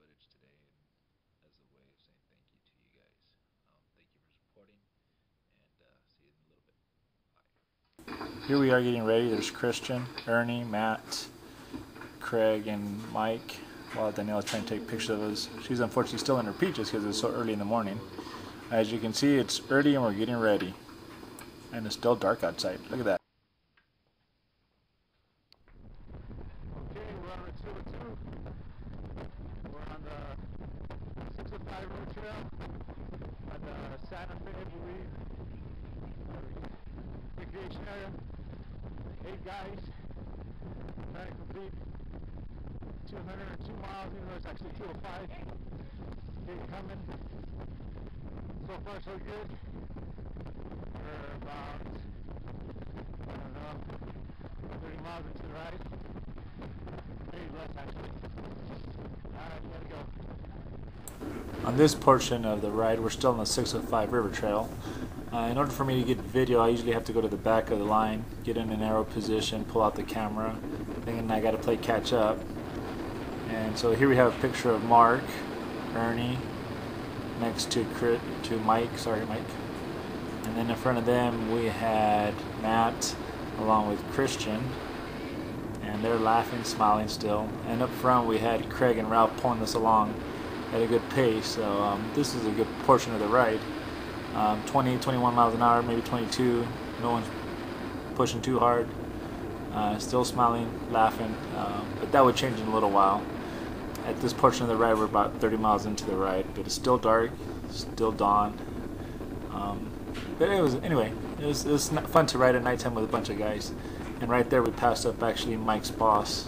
footage today as a way of saying thank you to you guys. Thank you for supporting, and see you in a little bit. Bye. Here we are getting ready. There's Christian, Ernie, Matt, Craig, and Mike. While Daniela's trying to take pictures of us. She's unfortunately still in her peaches because it's so early in the morning. As you can see, it's early and we're getting ready. And it's still dark outside. Look at that. Okay, we're on Route 202. We're on the 605 road trail on the Santa Fe, I believe, recreation area. 8 guys trying to complete 202 miles, even though it's actually 205. Keep coming. So far, so good. We're about, I don't know, 30 miles into the ride. Maybe less, actually. Alright, we gotta go. On this portion of the ride, we're still on the 605 River Trail. In order for me to get video, I usually have to go to the back of the line, get in an arrow position, pull out the camera, then I got to play catch up. And so here we have a picture of Mark, Ernie, next to Mike, and then in front of them we had Matt along with Christian, and they're laughing, smiling still. And up front we had Craig and Ralph pulling us along at a good pace. So this is a good portion of the ride. 20, 21 miles an hour, maybe 22. No one's pushing too hard. Still smiling, laughing, but that would change in a little while. At this portion of the ride, we're about 30 miles into the ride, but it's still dark, still dawn. But it was fun to ride at nighttime with a bunch of guys. And right there, we passed up actually Mike's boss,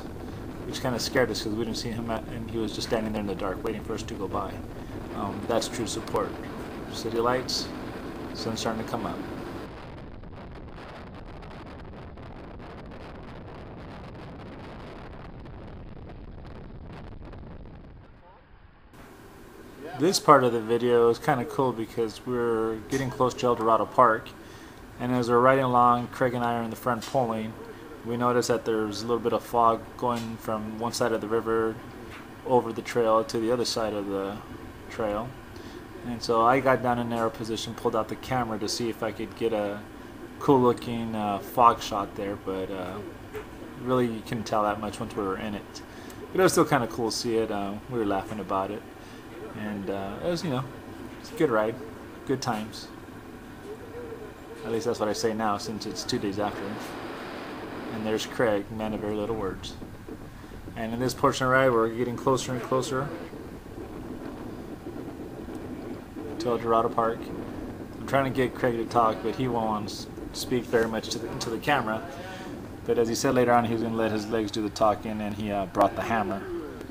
which kind of scared us because we didn't see him, and he was just standing there in the dark, waiting for us to go by. That's true support. City lights, sun's starting to come up. This part of the video is kind of cool because we're getting close to El Dorado Park, and as we're riding along, Craig and I are in the front pulling. We notice that there's a little bit of fog going from one side of the river over the trail to the other side of the trail. And so I got down in a narrow position, pulled out the camera to see if I could get a cool looking fog shot there, but really you couldn't tell that much once we were in it. But it was still kind of cool to see it. We were laughing about it. And it was, it's a good ride, good times. At least that's what I say now, since it's 2 days after. And there's Craig, man of very little words. And in this portion of the ride, we're getting closer and closer to El Dorado Park. I'm trying to get Craig to talk, but he won't want to speak very much to the camera. But as he said later on, he was going to let his legs do the talking, and he brought the hammer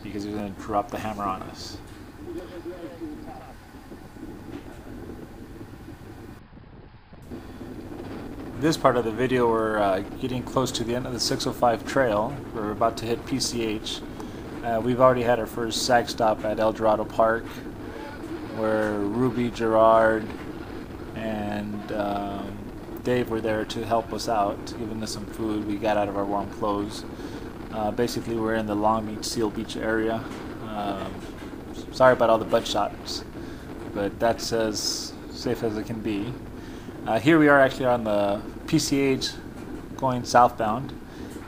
because he was going to drop the hammer on us. This part of the video, we're getting close to the end of the 605 trail. We're about to hit PCH. We've already had our first SAG stop at El Dorado Park, where Ruby, Gerard, and Dave were there to help us out, giving us some food. We got out of our warm clothes. Basically, we're in the Long Beach, Seal Beach area. Sorry about all the butt shots, but that's as safe as it can be. Here we are actually on the PCH going southbound,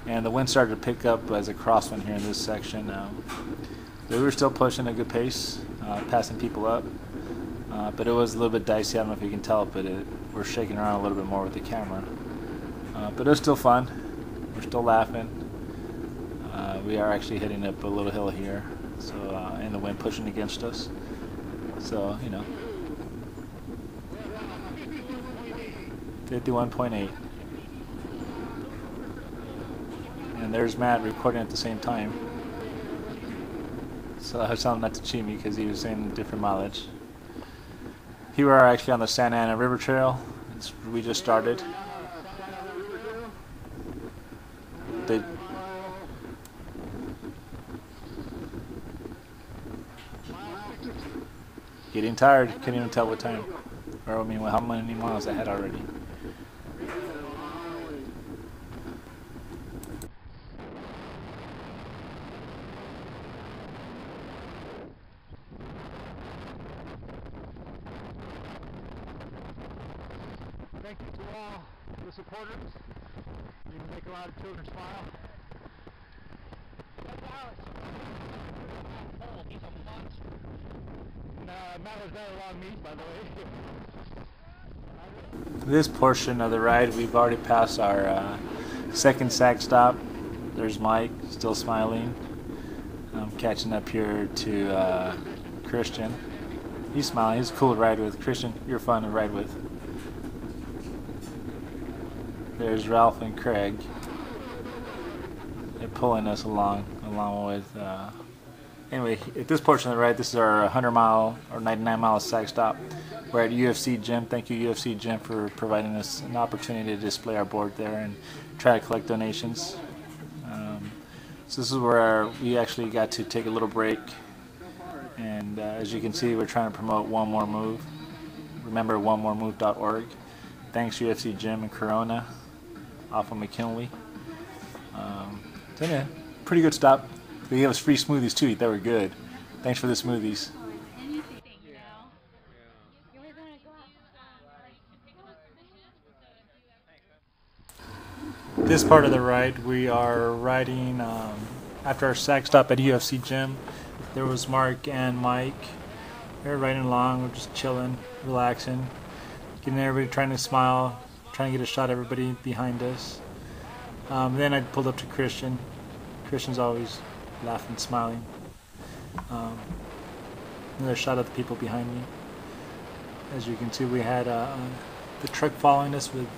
and the wind started to pick up as a crosswind here in this section. We were still pushing at a good pace, passing people up, but it was a little bit dicey. I don't know if you can tell, but we're shaking around a little bit more with the camera. But it was still fun. We're still laughing. We are actually heading up a little hill here, so and the wind pushing against us. So 51.8. And there's Matt recording at the same time. So I was telling him not to cheat me because he was saying different mileage. Here we are actually on the Santa Ana River Trail. We just started. Getting tired, couldn't even tell what time. Or I mean, how many miles I had already. the supporters. You can make a lot of children smile. He's a monster. Matt was very long meat, by the way. This portion of the ride, we've already passed our second sack stop. There's Mike, still smiling. I'm catching up here to Christian. He's smiling. He's cool to ride with. Christian, you're fun to ride with. There's Ralph and Craig. They're pulling us along with... Anyway, at this portion of the ride, this is our 100-mile or 99-mile sack stop. We're at UFC Gym. Thank you, UFC Gym, for providing us an opportunity to display our board there and try to collect donations. So this is where we actually got to take a little break. And as you can see, we're trying to promote One More Move. Remember, onemoremove.org. Thanks, UFC Gym in Corona, off of McKinley. So yeah, pretty good stop. They gave us free smoothies too. They were good. Thanks for the smoothies. This part of the ride, we are riding after our sack stop at UFC Gym. There was Mark and Mike. They're riding along. We're just chilling, relaxing, getting everybody trying to smile, trying to get a shot of everybody behind us. Then I pulled up to Christian. Christian's always laughing, smiling. Another shot of the people behind me. As you can see, we had the truck following us with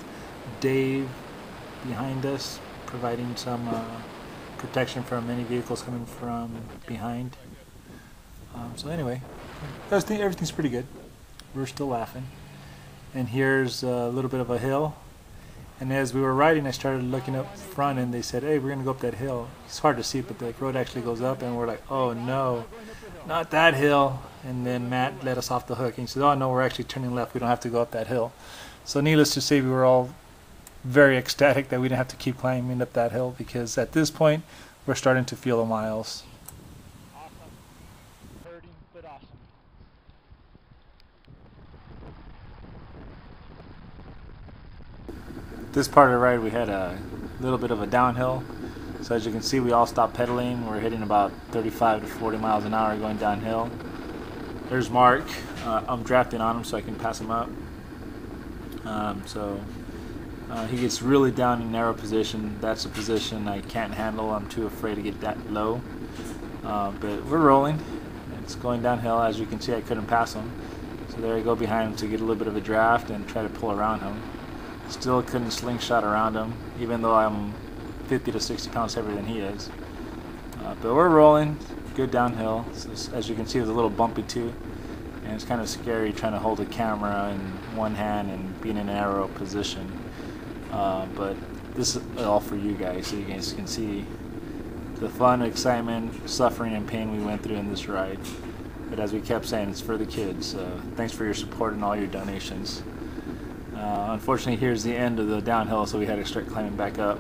Dave behind us, providing some protection from any vehicles coming from behind. So anyway, everything's pretty good. We're still laughing. And here's a little bit of a hill. And as we were riding, I started looking up front, and they said, "Hey, we're gonna go up that hill." It's hard to see, but the road actually goes up, and we're like, "Oh no, not that hill!" And then Matt let us off the hook, and he said, "Oh no, we're actually turning left. We don't have to go up that hill." So needless to say, we were all very ecstatic that we didn't have to keep climbing up that hill, because at this point, we're starting to feel the miles. Awesome. Hurting, but awesome. This part of the ride, we had a little bit of a downhill. So as you can see, we all stopped pedaling. We're hitting about 35 to 40 miles an hour going downhill. There's Mark. I'm drafting on him so I can pass him up. He gets really down in narrow position. That's a position I can't handle. I'm too afraid to get that low. But we're rolling. It's going downhill. As you can see, I couldn't pass him. So there I go behind him to get a little bit of a draft and try to pull around him. Still couldn't slingshot around him, even though I'm 50 to 60 pounds heavier than he is. But we're rolling, good downhill. So as you can see, it's a little bumpy too. And it's kind of scary trying to hold a camera in one hand and being in an aero position. But this is all for you guys, so you guys can see the fun, excitement, suffering, and pain we went through in this ride. But as we kept saying, it's for the kids. Thanks for your support and all your donations. Unfortunately, here's the end of the downhill, so we had to start climbing back up.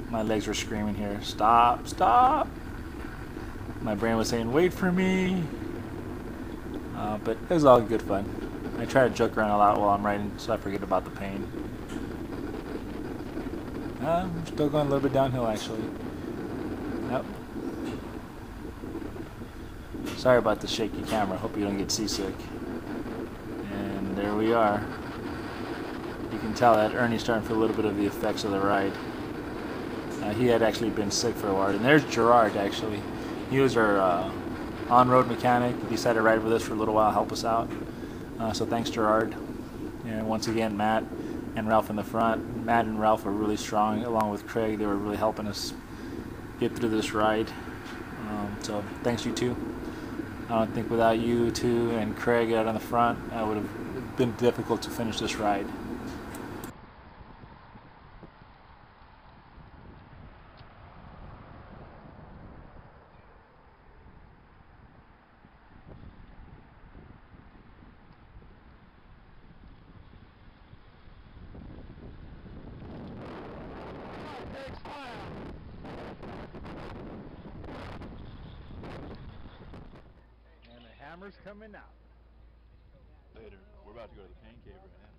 My legs were screaming here, "Stop, stop!" My brain was saying, "Wait for me!" But it was all good fun. I try to joke around a lot while I'm riding, so I forget about the pain. I'm still going a little bit downhill, actually. Yep. Sorry about the shaky camera. Hope you don't get seasick. And there we are. You can tell that Ernie's starting to feel a little bit of the effects of the ride. He had actually been sick for a while. And there's Gerard, actually. He was our on-road mechanic. He decided to ride with us for a little while, help us out. So thanks, Gerard. And once again, Matt and Ralph in the front. Matt and Ralph were really strong, along with Craig. They were really helping us get through this ride. So thanks, you two. I don't think without you two and Craig out on the front, it would have been difficult to finish this ride. And the hammer's coming out. Later. We're about to go to the pain cave right now.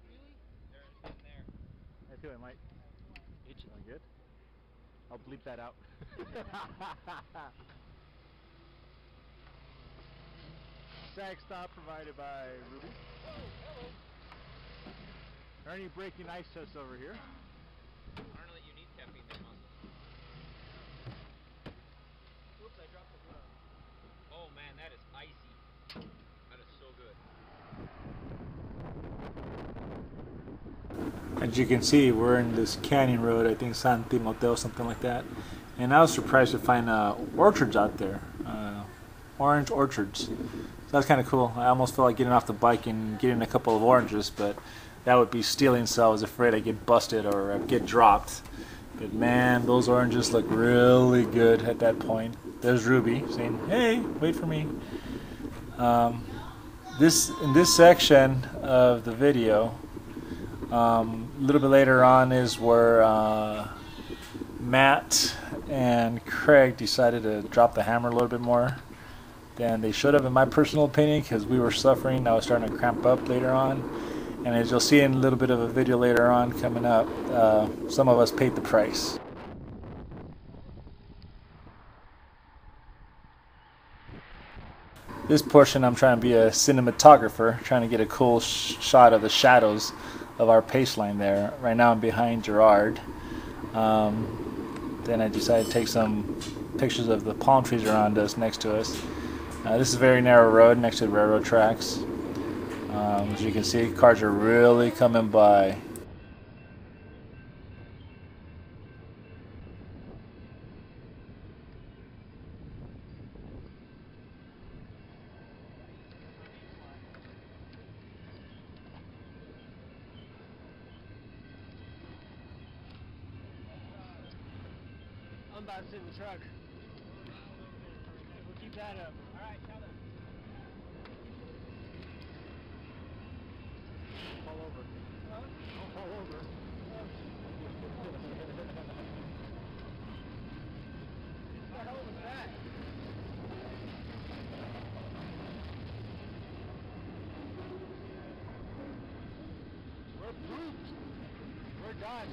If too. I might hit you. Good. I'll bleep that out. Sag stop provided by Ruby. Ernie breaking ice tests over here. Arnold, you need caffeine there, muscle. Oops, I dropped the glove. Oh man, that is icy. That is so good. As you can see, we're in this canyon road, I think San Timoteo, something like that. And I was surprised to find orchards out there, orange orchards. So that's kind of cool. I almost felt like getting off the bike and getting a couple of oranges, but that would be stealing, so I was afraid I'd get busted or I'd get dropped. But man, those oranges look really good at that point. There's Ruby saying, "Hey, wait for me." In this section of the video, a little bit later on is where Matt and Craig decided to drop the hammer a little bit more than they should have, in my personal opinion, because we were suffering. I was starting to cramp up later on. And as you'll see in a little bit of a video later on coming up, some of us paid the price. This portion I'm trying to be a cinematographer, trying to get a cool shot of the shadows of our pace line there. Right now I'm behind Gerard. Then I decided to take some pictures of the palm trees around us, next to us. This is a very narrow road next to the railroad tracks. As you can see, cars are really coming by. I'm about to sit in the truck. We'll keep that up. Alright, tell them. Fall over. Huh? Don't fall over. What the hell was that? We're pooped. We're done.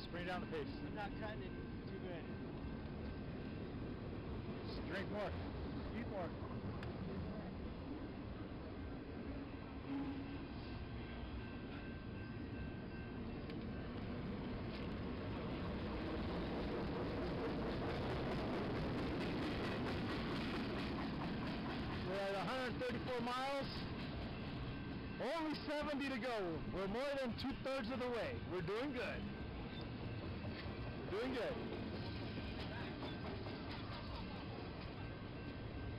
Bring down the pace. I'm not cutting it too good. Just drink more. Eat more. We're at 134 miles. Only 70 to go. We're more than 2/3 of the way. We're doing good. Doing good.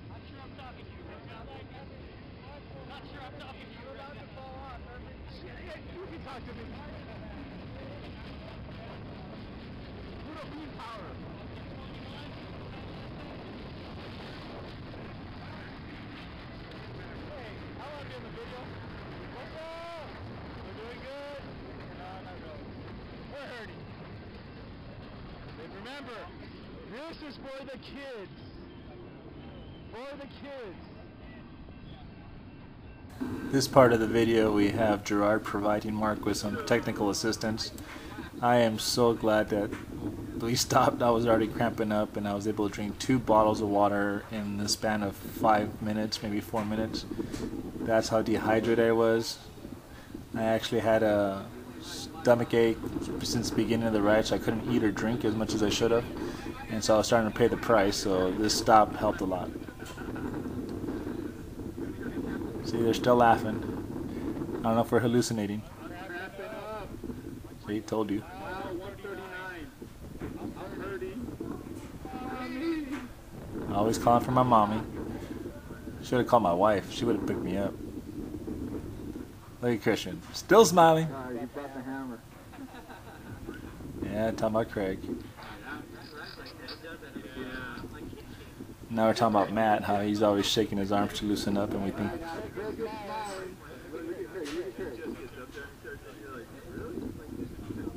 Not sure I'm talking to you right now. Not sure I'm talking to you. You're about to fall off. Yeah, you can talk to me. Little beam power. Hey, how long are you in the video? What's up? We're doing good. No, not really. We're hurting. Remember, this is for the kids. For the kids. This part of the video we have Gerard providing Mark with some technical assistance. I am so glad that we stopped. I was already cramping up and I was able to drink 2 bottles of water in the span of 5 minutes, maybe 4 minutes. That's how dehydrated I was. I actually had a stomach ache since the beginning of the ride, so I couldn't eat or drink as much as I should have, and so I was starting to pay the price, so this stop helped a lot. See, they're still laughing. I don't know if we're hallucinating. See, told you. Always calling for my mommy. Should have called my wife. She would have picked me up. Look at Christian. Still smiling. You brought the hammer. Yeah, talking about Craig. Now we're talking about Matt, how he's always shaking his arms to loosen up, and we think...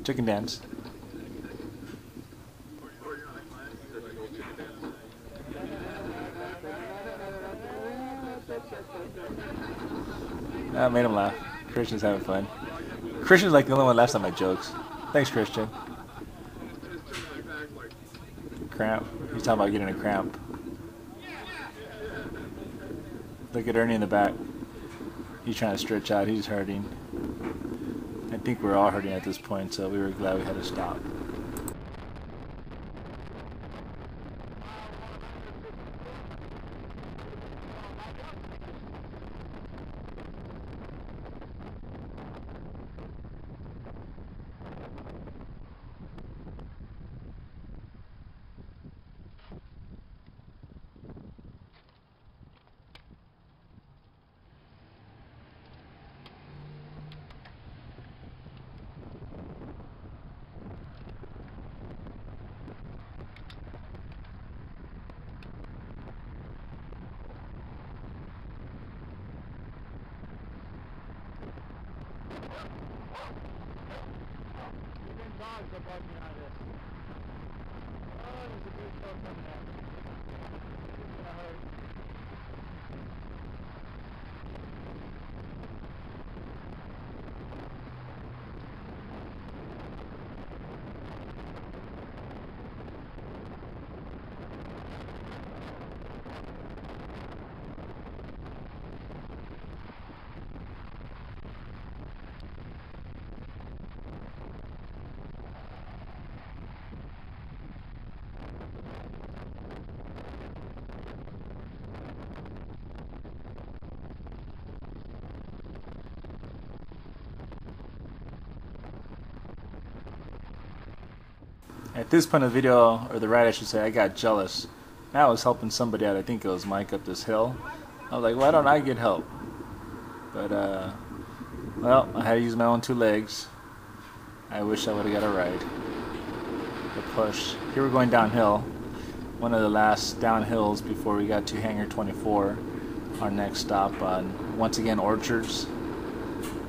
Chicken dance. That made him laugh. Christian's having fun. Christian's like the only one that laughs at my jokes. Thanks, Christian. Cramp. He's talking about getting a cramp. Look at Ernie in the back. He's trying to stretch out. He's hurting. I think we're all hurting at this point, so we were glad we had to stop. Even dogs are bugging on this. Oh, there's a big dog coming at me. It's gonna hurt. At this point of the video, or the ride I should say, I got jealous. I was helping somebody out, I think it was Mike, up this hill. I was like, why don't I get help? But, well, I had to use my own 2 legs. I wish I would have got a ride. The push. Here we're going downhill. One of the last downhills before we got to Hangar 24. Our next stop on, once again, Orchards.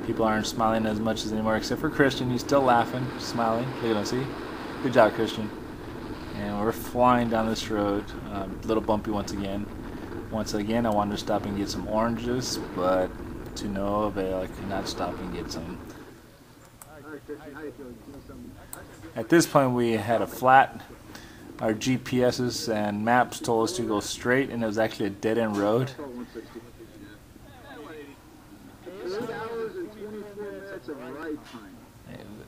People aren't smiling as much as anymore, except for Christian. He's still laughing, smiling. Look at him, see? Good job, Christian. And we're flying down this road. A little bumpy once again. Once again, I wanted to stop and get some oranges, but to no avail. I could not stop and get some. At this point, we had a flat. Our GPSs and maps told us to go straight, and it was actually a dead-end road. 8 hours and 24 minutes of ride time.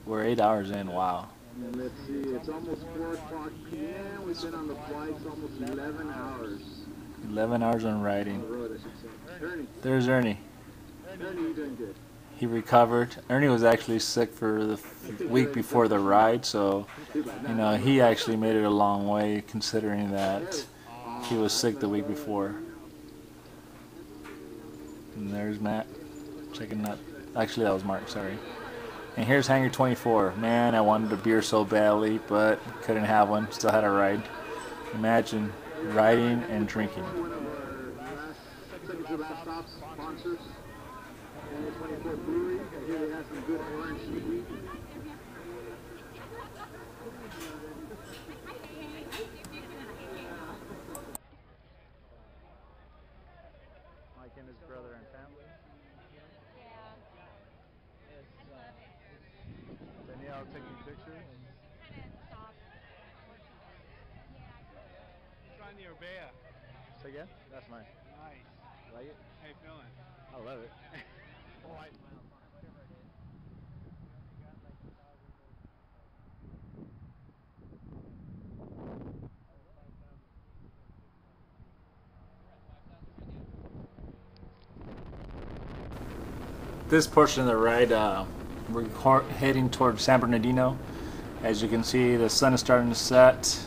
We're 8 hours in. Wow. And let's see, it's almost 4 o'clock p.m. We've been on the flights almost 11 hours. 11 hours on riding. On the road, I should say. Ernie. There's Ernie. Ernie, you're doing good. He recovered. Ernie was actually sick for the week before the ride, so you know he actually made it a long way considering that he was sick the week before. And there's Matt checking that. Actually, that was Mark. Sorry. And here's Hangar 24. Man, I wanted a beer so badly, but couldn't have one. Still had a ride. Imagine riding and drinking. One of our second to last stop sponsors. And 24 Brewery. And here they have some good orange sweet. Mike and his brother and family. Danielle taking pictures. Trying the Orbea. Say again? That's mine. Nice. Like it? How you feeling? I love it. This portion of the ride, we're heading towards San Bernardino. As you can see, the sun is starting to set.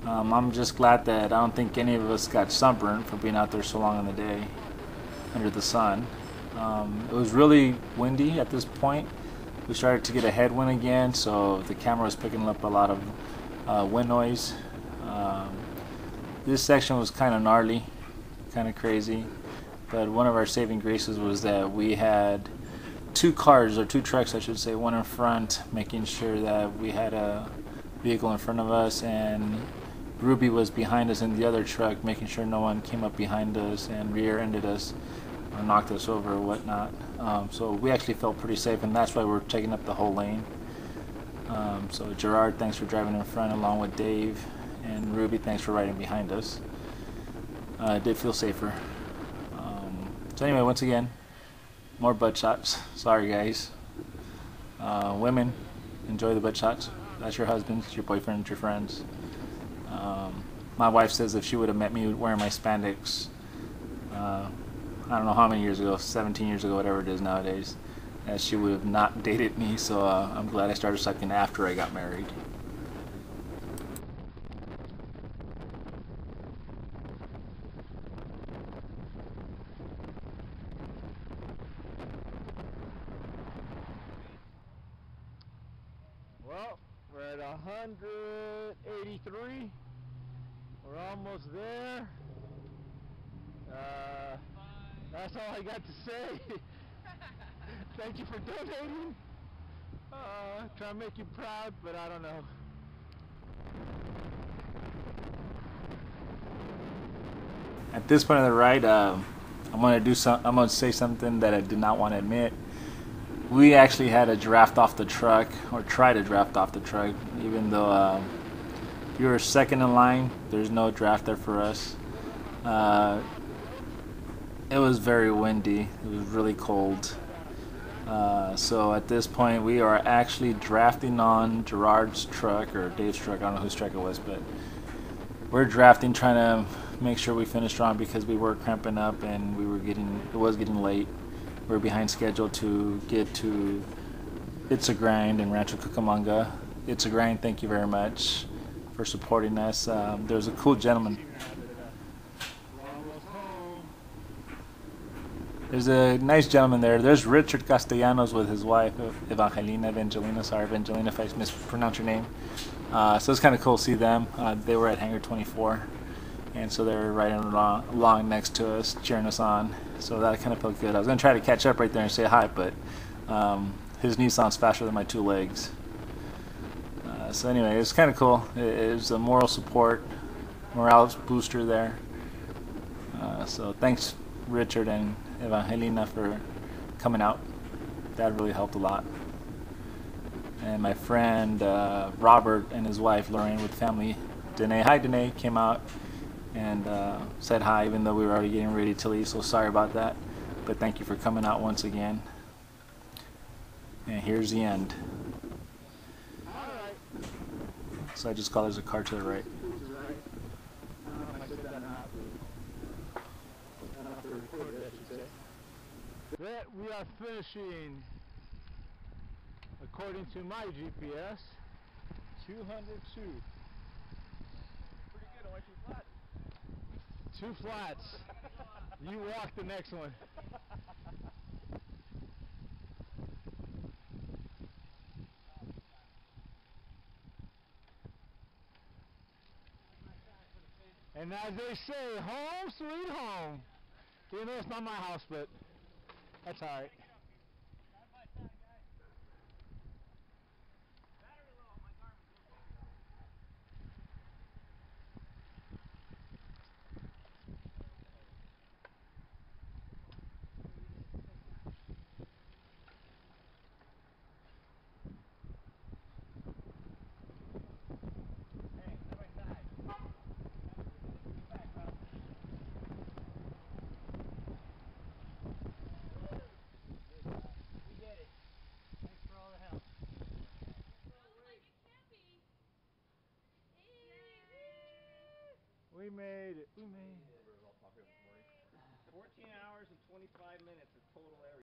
I'm just glad that I don't think any of us got sunburned for being out there so long in the day under the sun. It was really windy at this point. We started to get a headwind again, so the camera was picking up a lot of wind noise. This section was kind of gnarly, kind of crazy, but one of our saving graces was that we had 2 cars, or 2 trucks I should say, one in front making sure that we had a vehicle in front of us, and Ruby was behind us in the other truck making sure no one came up behind us and rear-ended us. or knocked us over or whatnot. So we actually felt pretty safe, and that's why we're taking up the whole lane. So Gerard, thanks for driving in front along with Dave, and Ruby, thanks for riding behind us. It did feel safer. So anyway, once again, more butt shots. Sorry guys. Women, enjoy the butt shots. That's your husbands, your boyfriends, your friends. My wife says if she would have met me wearing my spandex, I don't know how many years ago, 17 years ago, whatever it is nowadays, that she would have not dated me. So I'm glad I started sucking after I got married. Well, we're at 183. We're almost there. That's all I got to say. Thank you for donating. Try to make you proud, but I don't know. At this point of the ride, I'm gonna say something that I did not want to admit. We actually had to draft off the truck, or try to draft off the truck, even though if you were second in line, there's no draft there for us. It was very windy. It was really cold. So at this point, we are actually drafting on Gerard's truck, or Dave's truck. I don't know whose truck it was, but we're drafting, trying to make sure we finish strong because we were cramping up and it was getting late. We were behind schedule to get to It's a Grind in Rancho Cucamonga. It's a Grind, thank you very much for supporting us. There's a cool gentleman. There's a nice gentleman there. There's Richard Castellanos with his wife, Evangelina. Sorry, Evangelina, if I mispronounce your name. So it's kind of cool to see them. They were at Hangar 24, and so they were riding along next to us, cheering us on. So that kind of felt good. I was going to try to catch up right there and say hi, but his Nissan's faster than my two legs. So anyway, it's kind of cool. It was a moral support, morale booster there. So thanks, Richard and Evangelina, for coming out. That really helped a lot. And my friend Robert and his wife Lorraine with family, Danae, hi Danae, came out and said hi even though we were already getting ready to leave, so sorry about that, but thank you for coming out once again. And here's the end. So I just call there's a car to the right. That we are finishing, according to my GPS, 202. Pretty good, only 2 flats. 2 flats. You walk the next one. And as they say, home sweet home. You know, it's not my house, but that's alright.